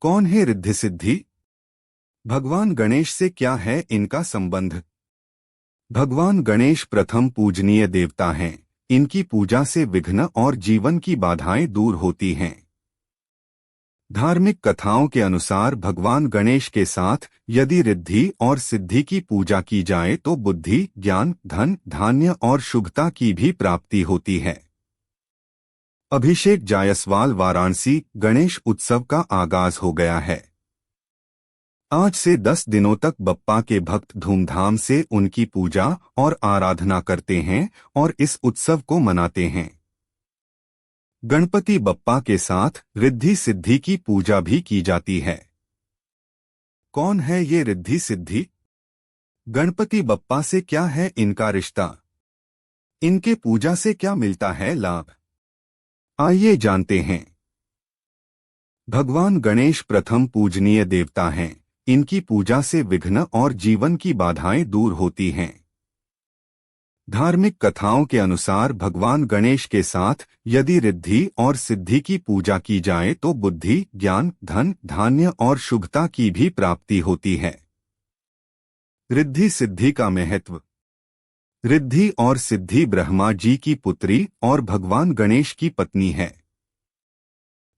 कौन है रिद्धि सिद्धि? भगवान गणेश से क्या है इनका संबंध? भगवान गणेश प्रथम पूजनीय देवता हैं। इनकी पूजा से विघ्न और जीवन की बाधाएं दूर होती हैं। धार्मिक कथाओं के अनुसार भगवान गणेश के साथ यदि रिद्धि और सिद्धि की पूजा की जाए तो बुद्धि, ज्ञान, धन, धान्य और शुभता की भी प्राप्ति होती है। अभिषेक जायसवाल, वाराणसी। गणेश उत्सव का आगाज हो गया है। आज से 10 दिनों तक बप्पा के भक्त धूमधाम से उनकी पूजा और आराधना करते हैं और इस उत्सव को मनाते हैं। गणपति बप्पा के साथ रिद्धि सिद्धि की पूजा भी की जाती है। कौन है ये रिद्धि सिद्धि? गणपति बप्पा से क्या है इनका रिश्ता? इनके पूजा से क्या मिलता है लाभ? आइए जानते हैं। भगवान गणेश प्रथम पूजनीय देवता हैं। इनकी पूजा से विघ्न और जीवन की बाधाएं दूर होती हैं। धार्मिक कथाओं के अनुसार भगवान गणेश के साथ यदि रिद्धि और सिद्धि की पूजा की जाए तो बुद्धि, ज्ञान, धन, धान्य और शुभता की भी प्राप्ति होती है। रिद्धि सिद्धि का महत्व। रिद्धि और सिद्धि ब्रह्मा जी की पुत्री और भगवान गणेश की पत्नी है।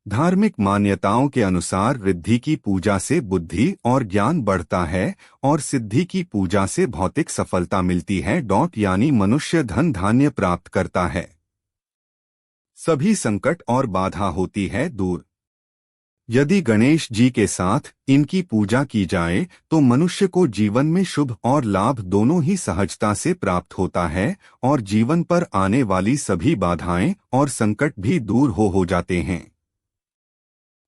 धार्मिक मान्यताओं के अनुसार रिद्धि की पूजा से बुद्धि और ज्ञान बढ़ता है और सिद्धि की पूजा से भौतिक सफलता मिलती है। यानी मनुष्य धन धान्य प्राप्त करता है। सभी संकट और बाधा होती है दूर। यदि गणेश जी के साथ इनकी पूजा की जाए तो मनुष्य को जीवन में शुभ और लाभ दोनों ही सहजता से प्राप्त होता है और जीवन पर आने वाली सभी बाधाएं और संकट भी दूर हो जाते हैं।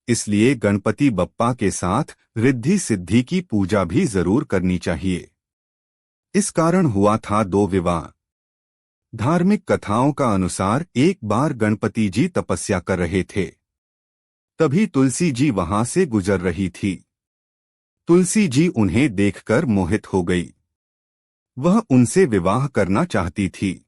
इसलिए गणपति बप्पा के साथ रिद्धि सिद्धि की पूजा भी जरूर करनी चाहिए। इस कारण हुआ था 2 विवाह। धार्मिक कथाओं का अनुसार एक बार गणपति जी तपस्या कर रहे थे। तभी तुलसी जी वहां से गुजर रही थी। तुलसी जी उन्हें देखकर मोहित हो गई। वह उनसे विवाह करना चाहती थी,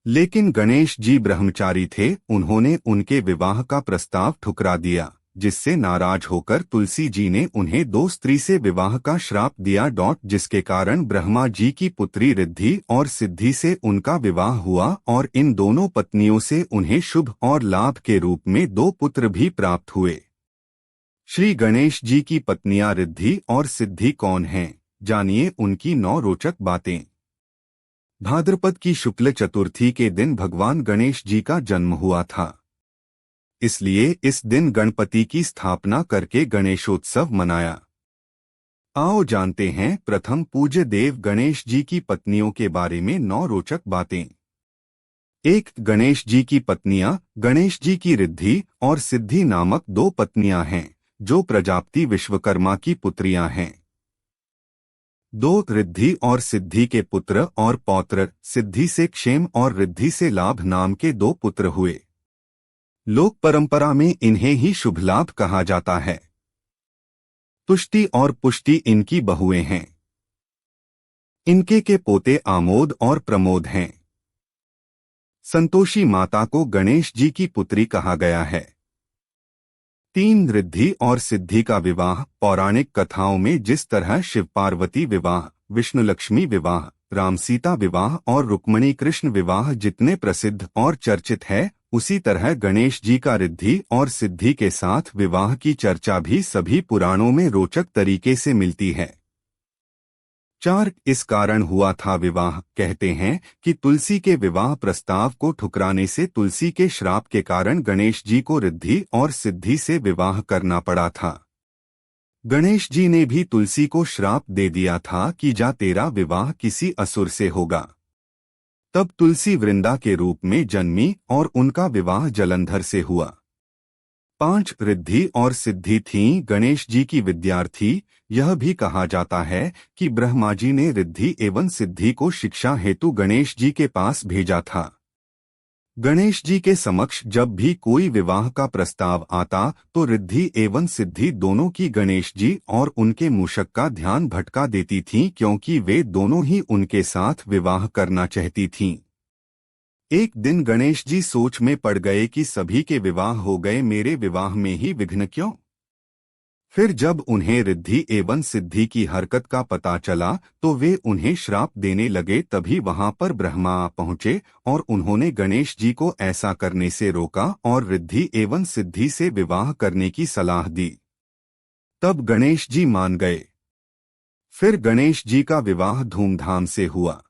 लेकिन गणेश जी ब्रह्मचारी थे। उन्होंने उनके विवाह का प्रस्ताव ठुकरा दिया, जिससे नाराज होकर तुलसी जी ने उन्हें 2 स्त्री से विवाह का श्राप दिया। जिसके कारण ब्रह्मा जी की पुत्री रिद्धि और सिद्धि से उनका विवाह हुआ और इन दोनों पत्नियों से उन्हें शुभ और लाभ के रूप में 2 पुत्र भी प्राप्त हुए। श्री गणेश जी की पत्नियां रिद्धि और सिद्धि कौन हैं? जानिए उनकी 9 रोचक बातें। भाद्रपद की शुक्ल चतुर्थी के दिन भगवान गणेश जी का जन्म हुआ था। इसलिए इस दिन गणपति की स्थापना करके गणेशोत्सव मनाया। आओ जानते हैं प्रथम पूज्य देव गणेश जी की पत्नियों के बारे में 9 रोचक बातें। 1. गणेश जी की पत्नियां। गणेश जी की रिद्धि और सिद्धि नामक 2 पत्नियां हैं, जो प्रजापति विश्वकर्मा की पुत्रियां हैं। 2. रिद्धि और सिद्धि के पुत्र और पौत्र। सिद्धि से क्षेम और रिद्धि से लाभ नाम के 2 पुत्र हुए। लोक परंपरा में इन्हें ही शुभ लाभ कहा जाता है। तुष्टि और पुष्टि इनकी बहुएं हैं। इनके के पोते आमोद और प्रमोद हैं। संतोषी माता को गणेश जी की पुत्री कहा गया है। 3. रिद्धि और सिद्धि का विवाह। पौराणिक कथाओं में जिस तरह शिव पार्वती विवाह, विष्णु लक्ष्मी विवाह, राम सीता विवाह और रुक्मणी कृष्ण विवाह जितने प्रसिद्ध और चर्चित है, उसी तरह गणेश जी का रिद्धि और सिद्धि के साथ विवाह की चर्चा भी सभी पुराणों में रोचक तरीके से मिलती है। 4. इस कारण हुआ था विवाह। कहते हैं कि तुलसी के विवाह प्रस्ताव को ठुकराने से तुलसी के श्राप के कारण गणेश जी को रिद्धि और सिद्धि से विवाह करना पड़ा था। गणेश जी ने भी तुलसी को श्राप दे दिया था कि जा तेरा विवाह किसी असुर से होगा। तब तुलसी वृंदा के रूप में जन्मी और उनका विवाह जलंधर से हुआ। 5. रिद्धि और सिद्धि थीं गणेश जी की विद्यार्थी। यह भी कहा जाता है कि ब्रह्मा जी ने रिद्धि एवं सिद्धि को शिक्षा हेतु गणेश जी के पास भेजा था। गणेश जी के समक्ष जब भी कोई विवाह का प्रस्ताव आता तो रिद्धि एवं सिद्धि दोनों की गणेश जी और उनके मूषक का ध्यान भटका देती थीं, क्योंकि वे दोनों ही उनके साथ विवाह करना चाहती थीं। एक दिन गणेश जी सोच में पड़ गए कि सभी के विवाह हो गए, मेरे विवाह में ही विघ्न क्यों? फिर जब उन्हें रिद्धि एवं सिद्धि की हरकत का पता चला तो वे उन्हें श्राप देने लगे। तभी वहां पर ब्रह्मा आ पहुंचे और उन्होंने गणेश जी को ऐसा करने से रोका और रिद्धि एवं सिद्धि से विवाह करने की सलाह दी। तब गणेश जी मान गए। फिर गणेश जी का विवाह धूमधाम से हुआ।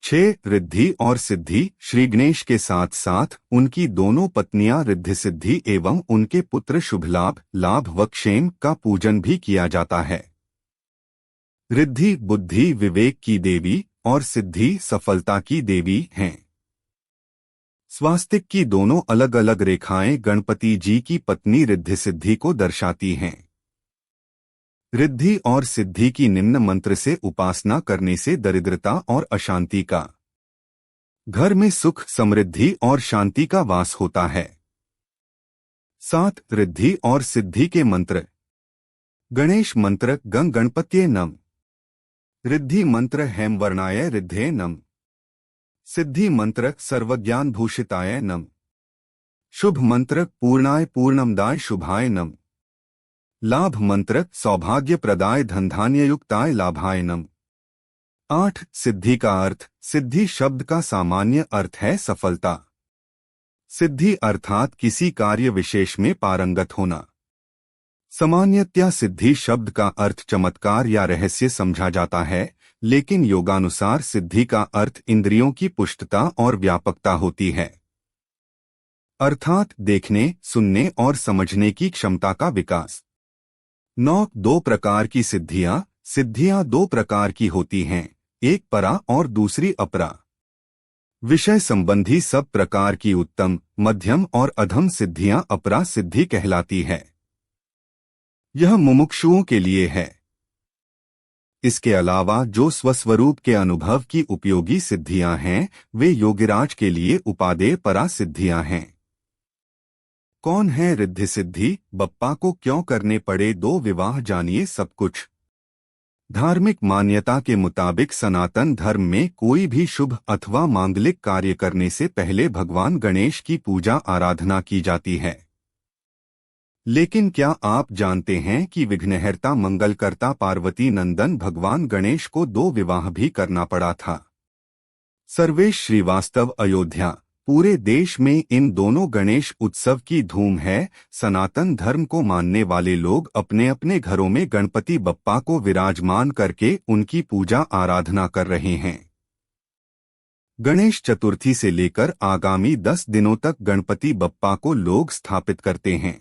6 रिद्धि और सिद्धि। श्री गणेश के साथ साथ उनकी दोनों पत्नियां रिद्धि सिद्धि एवं उनके पुत्र शुभलाभ लाभ व क्षेम का पूजन भी किया जाता है। रिद्धि बुद्धि विवेक की देवी और सिद्धि सफलता की देवी हैं। स्वास्तिक की दोनों अलग अलग रेखाएं गणपति जी की पत्नी रिद्धि सिद्धि को दर्शाती हैं। रिद्धि और सिद्धि की निम्न मंत्र से उपासना करने से दरिद्रता और अशांति का घर में सुख समृद्धि और शांति का वास होता है। 7 रिद्धि और सिद्धि के मंत्र। गणेश मंत्र गं गणपत्ये नम। रिद्धि मंत्र हेम वर्णाय रिद्धे नम। सिद्धि मंत्र सर्वज्ञान भूषिताय नम। शुभ मंत्र पूर्णाय पूर्णमदाय शुभाय नम। लाभ मंत्र सौभाग्य प्रदाय धनधान्ययुक्ताय लाभाय नम। 8 सिद्धि का अर्थ। सिद्धि शब्द का सामान्य अर्थ है सफलता। सिद्धि अर्थात किसी कार्य विशेष में पारंगत होना। सामान्यतया सिद्धि शब्द का अर्थ चमत्कार या रहस्य समझा जाता है, लेकिन योगानुसार सिद्धि का अर्थ इंद्रियों की पुष्टता और व्यापकता होती है, अर्थात देखने सुनने और समझने की क्षमता का विकास। 9 दो प्रकार की सिद्धियां। सिद्धियां दो प्रकार की होती हैं, एक परा और दूसरी अपरा। विषय संबंधी सब प्रकार की उत्तम मध्यम और अधम सिद्धियां अपरा सिद्धि कहलाती है। यह मुमुक्षुओं के लिए है। इसके अलावा जो स्वस्वरूप के अनुभव की उपयोगी सिद्धियां हैं वे योगिराज के लिए उपादेय परा सिद्धियां हैं। कौन है रिद्धि सिद्धि? बप्पा को क्यों करने पड़े 2 विवाह? जानिए सब कुछ। धार्मिक मान्यता के मुताबिक सनातन धर्म में कोई भी शुभ अथवा मांगलिक कार्य करने से पहले भगवान गणेश की पूजा आराधना की जाती है। लेकिन क्या आप जानते हैं कि विघ्नहर्ता मंगलकर्ता पार्वती नंदन भगवान गणेश को 2 विवाह भी करना पड़ा था? सर्वेश श्रीवास्तव अयोध्या। पूरे देश में इन दोनों गणेश उत्सव की धूम है। सनातन धर्म को मानने वाले लोग अपने अपने घरों में गणपति बप्पा को विराजमान करके उनकी पूजा आराधना कर रहे हैं। गणेश चतुर्थी से लेकर आगामी 10 दिनों तक गणपति बप्पा को लोग स्थापित करते हैं।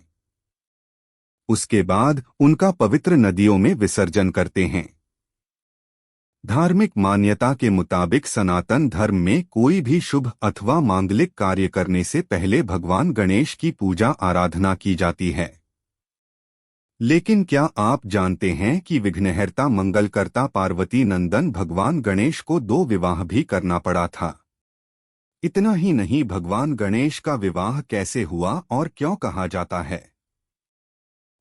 उसके बाद उनका पवित्र नदियों में विसर्जन करते हैं। धार्मिक मान्यता के मुताबिक सनातन धर्म में कोई भी शुभ अथवा मांगलिक कार्य करने से पहले भगवान गणेश की पूजा आराधना की जाती है। लेकिन क्या आप जानते हैं कि विघ्नहर्ता मंगलकर्ता पार्वती नंदन भगवान गणेश को 2 विवाह भी करना पड़ा था? इतना ही नहीं, भगवान गणेश का विवाह कैसे हुआ और क्यों कहा जाता है?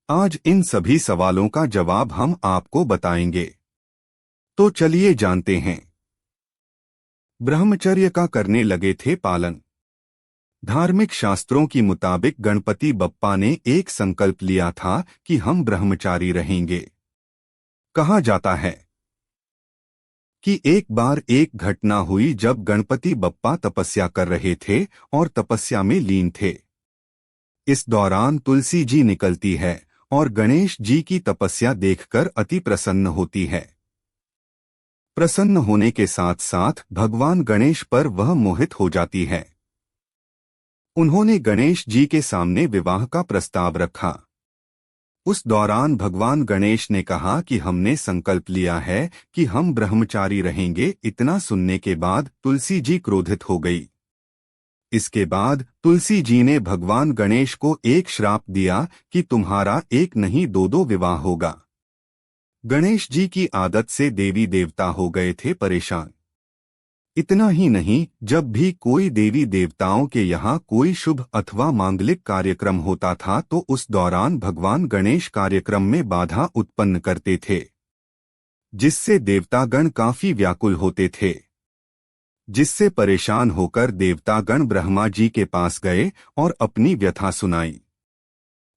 आज इन सभी सवालों का जवाब हम आपको बताएंगे। तो चलिए जानते हैं। ब्रह्मचर्य का करने लगे थे पालन। धार्मिक शास्त्रों की मुताबिक गणपति बप्पा ने एक संकल्प लिया था कि हम ब्रह्मचारी रहेंगे। कहा जाता है कि एक बार एक घटना हुई जब गणपति बप्पा तपस्या कर रहे थे और तपस्या में लीन थे। इस दौरान तुलसी जी निकलती है और गणेश जी की तपस्या देखकर अति प्रसन्न होती है। प्रसन्न होने के साथ साथ भगवान गणेश पर वह मोहित हो जाती है। उन्होंने गणेश जी के सामने विवाह का प्रस्ताव रखा। उस दौरान भगवान गणेश ने कहा कि हमने संकल्प लिया है कि हम ब्रह्मचारी रहेंगे। इतना सुनने के बाद तुलसी जी क्रोधित हो गई। इसके बाद तुलसी जी ने भगवान गणेश को एक श्राप दिया कि तुम्हारा एक नहीं 2 विवाह होगा। गणेश जी की आदत से देवी देवता हो गए थे परेशान। इतना ही नहीं, जब भी कोई देवी देवताओं के यहाँ कोई शुभ अथवा मांगलिक कार्यक्रम होता था तो उस दौरान भगवान गणेश कार्यक्रम में बाधा उत्पन्न करते थे, जिससे देवतागण काफी व्याकुल होते थे। जिससे परेशान होकर देवतागण ब्रह्मा जी के पास गए और अपनी व्यथा सुनाई।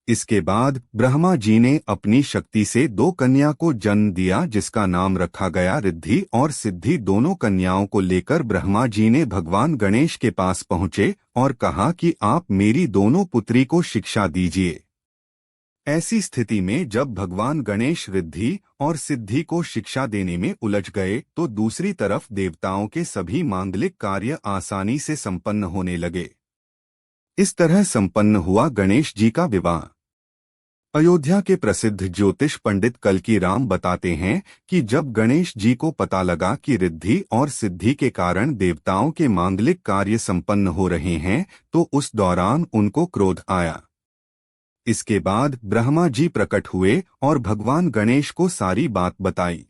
इसके बाद ब्रह्मा जी ने अपनी शक्ति से दो कन्या को जन्म दिया, जिसका नाम रखा गया रिद्धि और सिद्धि। दोनों कन्याओं को लेकर ब्रह्मा जी ने भगवान गणेश के पास पहुंचे और कहा कि आप मेरी दोनों पुत्री को शिक्षा दीजिए। ऐसी स्थिति में जब भगवान गणेश रिद्धि और सिद्धि को शिक्षा देने में उलझ गए तो दूसरी तरफ देवताओं के सभी मांगलिक कार्य आसानी से संपन्न होने लगे। इस तरह संपन्न हुआ गणेश जी का विवाह। अयोध्या के प्रसिद्ध ज्योतिष पंडित कल्की राम बताते हैं कि जब गणेश जी को पता लगा कि रिद्धि और सिद्धि के कारण देवताओं के मांगलिक कार्य संपन्न हो रहे हैं तो उस दौरान उनको क्रोध आया। इसके बाद ब्रह्मा जी प्रकट हुए और भगवान गणेश को सारी बात बताई।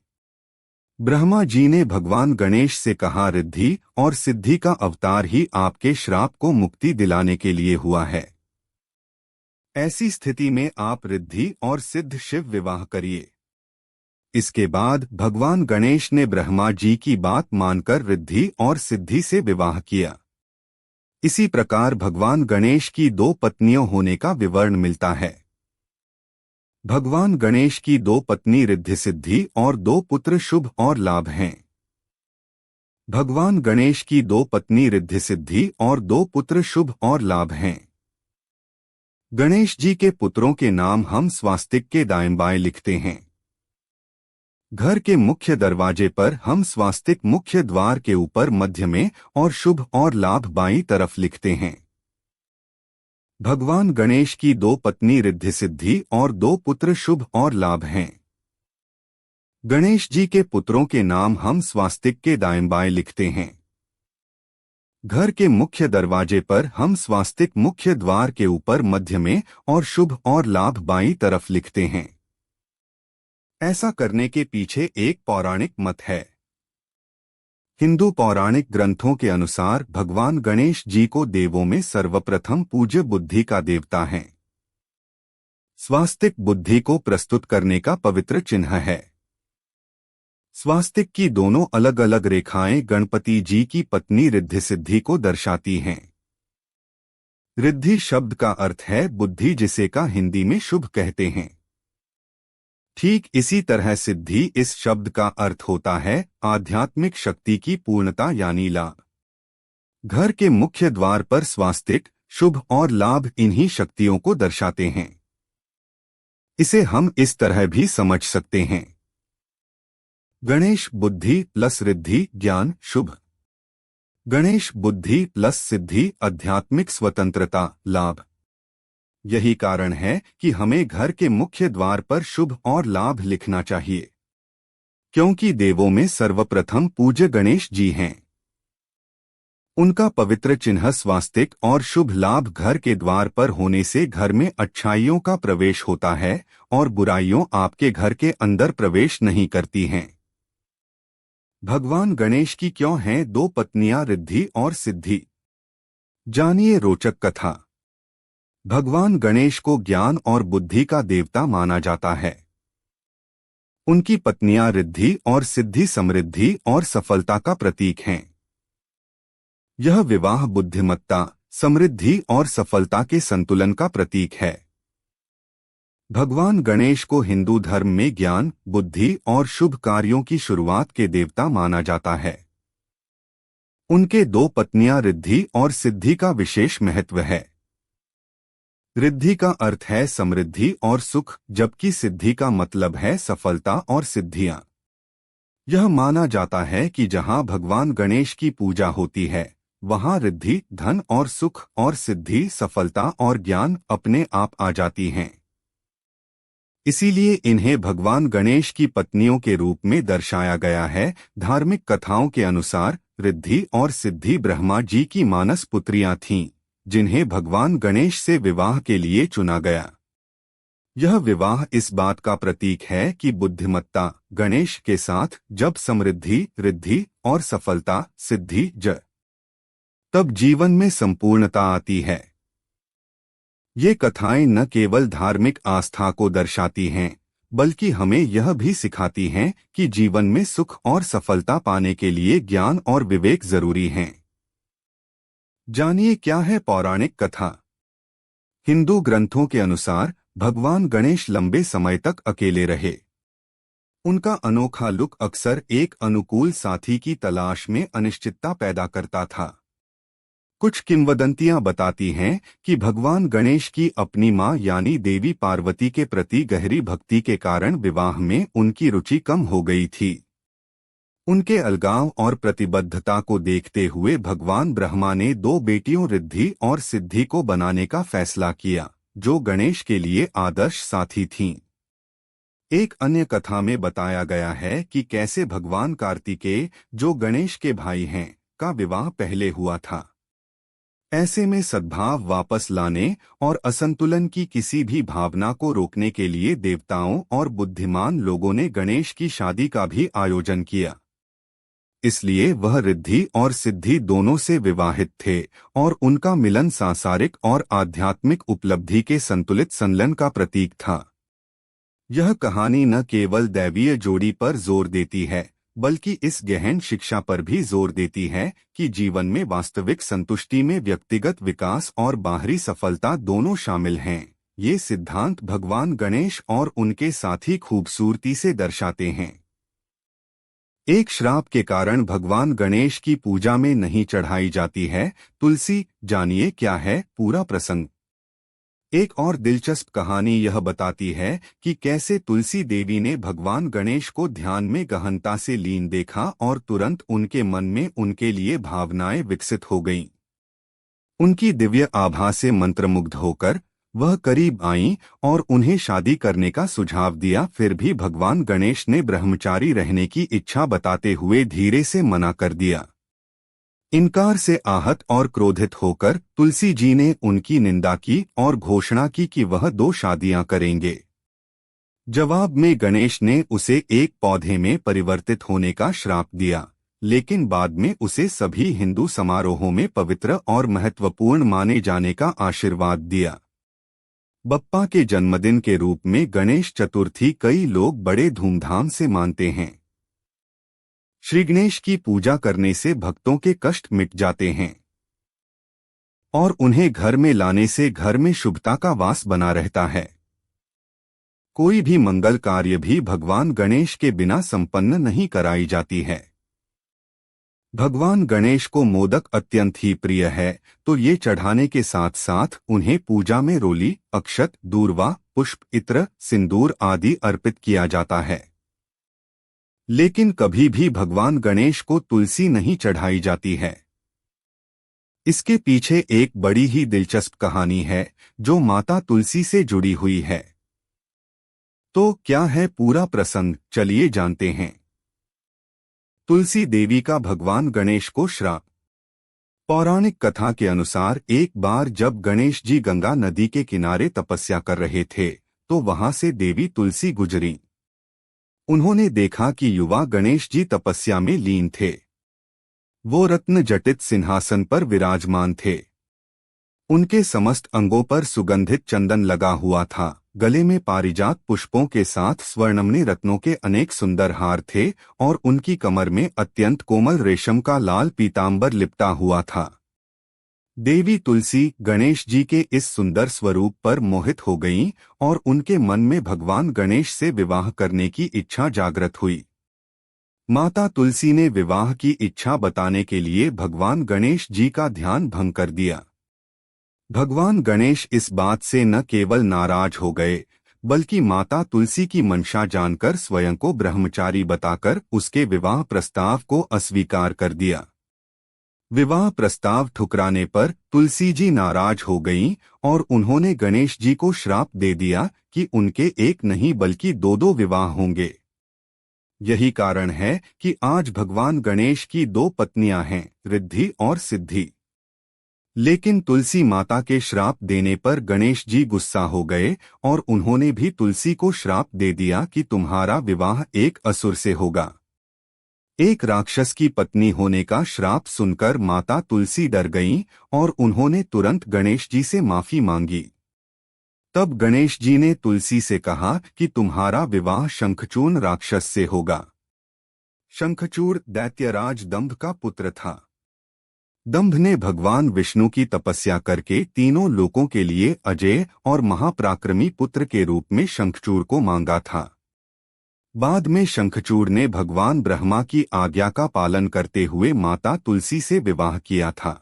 ब्रह्मा जी ने भगवान गणेश से कहा, रिद्धि और सिद्धि का अवतार ही आपके श्राप को मुक्ति दिलाने के लिए हुआ है। ऐसी स्थिति में आप रिद्धि और सिद्ध शिव विवाह करिए। इसके बाद भगवान गणेश ने ब्रह्मा जी की बात मानकर रिद्धि और सिद्धि से विवाह किया। इसी प्रकार भगवान गणेश की दो पत्नियों होने का विवरण मिलता है। भगवान गणेश की दो पत्नी रिद्धि सिद्धि और दो पुत्र शुभ और लाभ हैं। भगवान गणेश की दो पत्नी रिद्धि सिद्धि और दो पुत्र शुभ और लाभ हैं। गणेश जी के पुत्रों के नाम हम स्वास्तिक के दाएं बाएं लिखते हैं। घर के मुख्य दरवाजे पर हम स्वास्तिक मुख्य द्वार के ऊपर मध्य में और शुभ और लाभ बाईं तरफ लिखते हैं। भगवान गणेश की दो पत्नी रिद्धि सिद्धि और दो पुत्र शुभ और लाभ हैं। गणेश जी के पुत्रों के नाम हम स्वास्तिक के दाएं बाएं लिखते हैं। घर के मुख्य दरवाजे पर हम स्वास्तिक मुख्य द्वार के ऊपर मध्य में और शुभ और लाभ बाईं तरफ लिखते हैं। ऐसा करने के पीछे एक पौराणिक मत है। हिंदू पौराणिक ग्रंथों के अनुसार भगवान गणेश जी को देवों में सर्वप्रथम पूज्य बुद्धि का देवता है। स्वास्तिक बुद्धि को प्रस्तुत करने का पवित्र चिन्ह है। स्वास्तिक की दोनों अलग अलग रेखाएं गणपति जी की पत्नी रिद्धि सिद्धि को दर्शाती हैं। रिद्धि शब्द का अर्थ है बुद्धि, जिसे का हिंदी में शुभ कहते हैं। ठीक इसी तरह सिद्धि इस शब्द का अर्थ होता है आध्यात्मिक शक्ति की पूर्णता यानी लाभ। घर के मुख्य द्वार पर स्वास्तिक, शुभ और लाभ इन्हीं शक्तियों को दर्शाते हैं। इसे हम इस तरह भी समझ सकते हैं। गणेश बुद्धि प्लस रिद्धि ज्ञान शुभ। गणेश बुद्धि प्लस सिद्धि आध्यात्मिक स्वतंत्रता लाभ। यही कारण है कि हमें घर के मुख्य द्वार पर शुभ और लाभ लिखना चाहिए, क्योंकि देवों में सर्वप्रथम पूज्य गणेश जी हैं। उनका पवित्र चिन्ह स्वास्तिक और शुभ लाभ घर के द्वार पर होने से घर में अच्छाइयों का प्रवेश होता है और बुराइयों आपके घर के अंदर प्रवेश नहीं करती हैं। भगवान गणेश की क्यों हैं दो पत्नियां रिद्धि और सिद्धि? जानिए रोचक कथा। भगवान गणेश को ज्ञान और बुद्धि का देवता माना जाता है। उनकी पत्नियां रिद्धि और सिद्धि समृद्धि और सफलता का प्रतीक हैं। यह विवाह बुद्धिमत्ता, समृद्धि और सफलता के संतुलन का प्रतीक है। भगवान गणेश को हिंदू धर्म में ज्ञान, बुद्धि और शुभ कार्यों की शुरुआत के देवता माना जाता है। उनके दो पत्नियां रिद्धि और सिद्धि का विशेष महत्व है। रिद्धि का अर्थ है समृद्धि और सुख, जबकि सिद्धि का मतलब है सफलता और सिद्धियां। यह माना जाता है कि जहां भगवान गणेश की पूजा होती है वहां रिद्धि धन और सुख और सिद्धि सफलता और ज्ञान अपने आप आ जाती हैं। इसीलिए इन्हें भगवान गणेश की पत्नियों के रूप में दर्शाया गया है। धार्मिक कथाओं के अनुसार रिद्धि और सिद्धि ब्रह्मा जी की मानस पुत्रियां थीं, जिन्हें भगवान गणेश से विवाह के लिए चुना गया। यह विवाह इस बात का प्रतीक है कि बुद्धिमत्ता गणेश के साथ जब समृद्धि रिद्धि और सफलता सिद्धि तब जीवन में संपूर्णता आती है। ये कथाएं न केवल धार्मिक आस्था को दर्शाती हैं, बल्कि हमें यह भी सिखाती हैं कि जीवन में सुख और सफलता पाने के लिए ज्ञान और विवेक जरूरी हैं। जानिए क्या है पौराणिक कथा। हिंदू ग्रंथों के अनुसार भगवान गणेश लंबे समय तक अकेले रहे। उनका अनोखा लुक अक्सर एक अनुकूल साथी की तलाश में अनिश्चितता पैदा करता था। कुछ किंवदंतियां बताती हैं कि भगवान गणेश की अपनी मां यानी देवी पार्वती के प्रति गहरी भक्ति के कारण विवाह में उनकी रुचि कम हो गई थी। उनके अलगाव और प्रतिबद्धता को देखते हुए भगवान ब्रह्मा ने दो बेटियों रिद्धि और सिद्धि को बनाने का फैसला किया, जो गणेश के लिए आदर्श साथी थीं। एक अन्य कथा में बताया गया है कि कैसे भगवान कार्तिकेय, जो गणेश के भाई हैं, का विवाह पहले हुआ था। ऐसे में सद्भाव वापस लाने और असंतुलन की किसी भी भावना को रोकने के लिए देवताओं और बुद्धिमान लोगों ने गणेश की शादी का भी आयोजन किया। इसलिए वह रिद्धि और सिद्धि दोनों से विवाहित थे और उनका मिलन सांसारिक और आध्यात्मिक उपलब्धि के संतुलित संलयन का प्रतीक था। यह कहानी न केवल दैवीय जोड़ी पर जोर देती है, बल्कि इस गहन शिक्षा पर भी जोर देती है कि जीवन में वास्तविक संतुष्टि में व्यक्तिगत विकास और बाहरी सफलता दोनों शामिल हैं। ये सिद्धांत भगवान गणेश और उनके साथी खूबसूरती से दर्शाते हैं। एक श्राप के कारण भगवान गणेश की पूजा में नहीं चढ़ाई जाती है तुलसी। जानिए क्या है पूरा प्रसंग। एक और दिलचस्प कहानी यह बताती है कि कैसे तुलसी देवी ने भगवान गणेश को ध्यान में गहनता से लीन देखा और तुरंत उनके मन में उनके लिए भावनाएं विकसित हो गईं। उनकी दिव्य आभा से मंत्रमुग्ध होकर वह करीब आईं और उन्हें शादी करने का सुझाव दिया। फिर भी भगवान गणेश ने ब्रह्मचारी रहने की इच्छा बताते हुए धीरे से मना कर दिया। इनकार से आहत और क्रोधित होकर तुलसी जी ने उनकी निंदा की और घोषणा की कि वह 2 शादियां करेंगे। जवाब में गणेश ने उसे एक पौधे में परिवर्तित होने का श्राप दिया, लेकिन बाद में उसे सभी हिंदू समारोहों में पवित्र और महत्वपूर्ण माने जाने का आशीर्वाद दिया। बप्पा के जन्मदिन के रूप में गणेश चतुर्थी कई लोग बड़े धूमधाम से मानते हैं। श्री गणेश की पूजा करने से भक्तों के कष्ट मिट जाते हैं और उन्हें घर में लाने से घर में शुभता का वास बना रहता है। कोई भी मंगल कार्य भी भगवान गणेश के बिना संपन्न नहीं कराई जाती है। भगवान गणेश को मोदक अत्यंत ही प्रिय है, तो ये चढ़ाने के साथ साथ उन्हें पूजा में रोली, अक्षत, दूर्वा, पुष्प, इत्र, सिंदूर आदि अर्पित किया जाता है। लेकिन कभी भी भगवान गणेश को तुलसी नहीं चढ़ाई जाती है। इसके पीछे एक बड़ी ही दिलचस्प कहानी है जो माता तुलसी से जुड़ी हुई है। तो क्या है पूरा प्रसंग, चलिए जानते हैं। तुलसी देवी का भगवान गणेश को श्राप। पौराणिक कथा के अनुसार एक बार जब गणेश जी गंगा नदी के किनारे तपस्या कर रहे थे तो वहां से देवी तुलसी गुजरी। उन्होंने देखा कि युवा गणेश जी तपस्या में लीन थे। वो रत्न जटित सिंहासन पर विराजमान थे। उनके समस्त अंगों पर सुगंधित चंदन लगा हुआ था। गले में पारिजात पुष्पों के साथ स्वर्णमणि रत्नों के अनेक सुंदर हार थे और उनकी कमर में अत्यंत कोमल रेशम का लाल पीतांबर लिपटा हुआ था। देवी तुलसी गणेश जी के इस सुंदर स्वरूप पर मोहित हो गईं और उनके मन में भगवान गणेश से विवाह करने की इच्छा जागृत हुई। माता तुलसी ने विवाह की इच्छा बताने के लिए भगवान गणेश जी का ध्यान भंग कर दिया। भगवान गणेश इस बात से न केवल नाराज हो गए, बल्कि माता तुलसी की मंशा जानकर स्वयं को ब्रह्मचारी बताकर उसके विवाह प्रस्ताव को अस्वीकार कर दिया। विवाह प्रस्ताव ठुकराने पर तुलसी जी नाराज हो गईं और उन्होंने गणेश जी को श्राप दे दिया कि उनके एक नहीं बल्कि 2 विवाह होंगे। यही कारण है कि आज भगवान गणेश की 2 पत्नियां हैं, रिद्धि और सिद्धि। लेकिन तुलसी माता के श्राप देने पर गणेश जी गुस्सा हो गए और उन्होंने भी तुलसी को श्राप दे दिया कि तुम्हारा विवाह एक असुर से होगा। एक राक्षस की पत्नी होने का श्राप सुनकर माता तुलसी डर गईं और उन्होंने तुरंत गणेश जी से माफी मांगी। तब गणेश जी ने तुलसी से कहा कि तुम्हारा विवाह शंखचूर्ण राक्षस से होगा। शंखचूड़ दैत्यराज दंभ का पुत्र था। दंभ ने भगवान विष्णु की तपस्या करके तीनों लोकों के लिए अजेय और महापराक्रमी पुत्र के रूप में शंखचूड़ को मांगा था। बाद में शंखचूड़ ने भगवान ब्रह्मा की आज्ञा का पालन करते हुए माता तुलसी से विवाह किया था।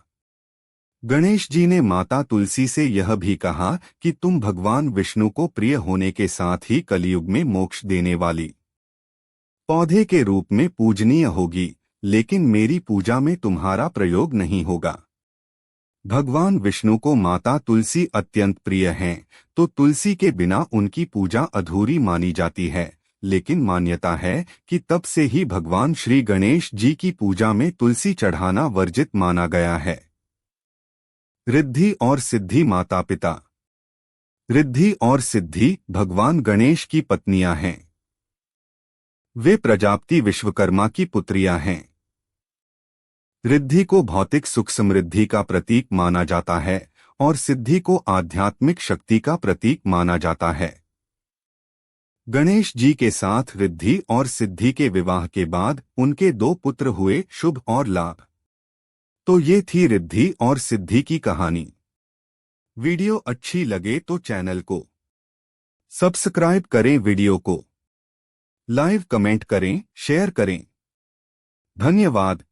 गणेश जी ने माता तुलसी से यह भी कहा कि तुम भगवान विष्णु को प्रिय होने के साथ ही कलयुग में मोक्ष देने वाली पौधे के रूप में पूजनीय होगी, लेकिन मेरी पूजा में तुम्हारा प्रयोग नहीं होगा। भगवान विष्णु को माता तुलसी अत्यंत प्रिय हैं, तो तुलसी के बिना उनकी पूजा अधूरी मानी जाती है। लेकिन मान्यता है कि तब से ही भगवान श्री गणेश जी की पूजा में तुलसी चढ़ाना वर्जित माना गया है। रिद्धि और सिद्धि माता पिता। रिद्धि और सिद्धि भगवान गणेश की पत्नियां हैं। वे प्रजापति विश्वकर्मा की पुत्रियां हैं। रिद्धि को भौतिक सुख समृद्धि का प्रतीक माना जाता है और सिद्धि को आध्यात्मिक शक्ति का प्रतीक माना जाता है। गणेश जी के साथ रिद्धि और सिद्धि के विवाह के बाद उनके 2 पुत्र हुए, शुभ और लाभ। तो ये थी रिद्धि और सिद्धि की कहानी। वीडियो अच्छी लगे तो चैनल को सब्सक्राइब करें, वीडियो को लाइव कमेंट करें, शेयर करें। धन्यवाद।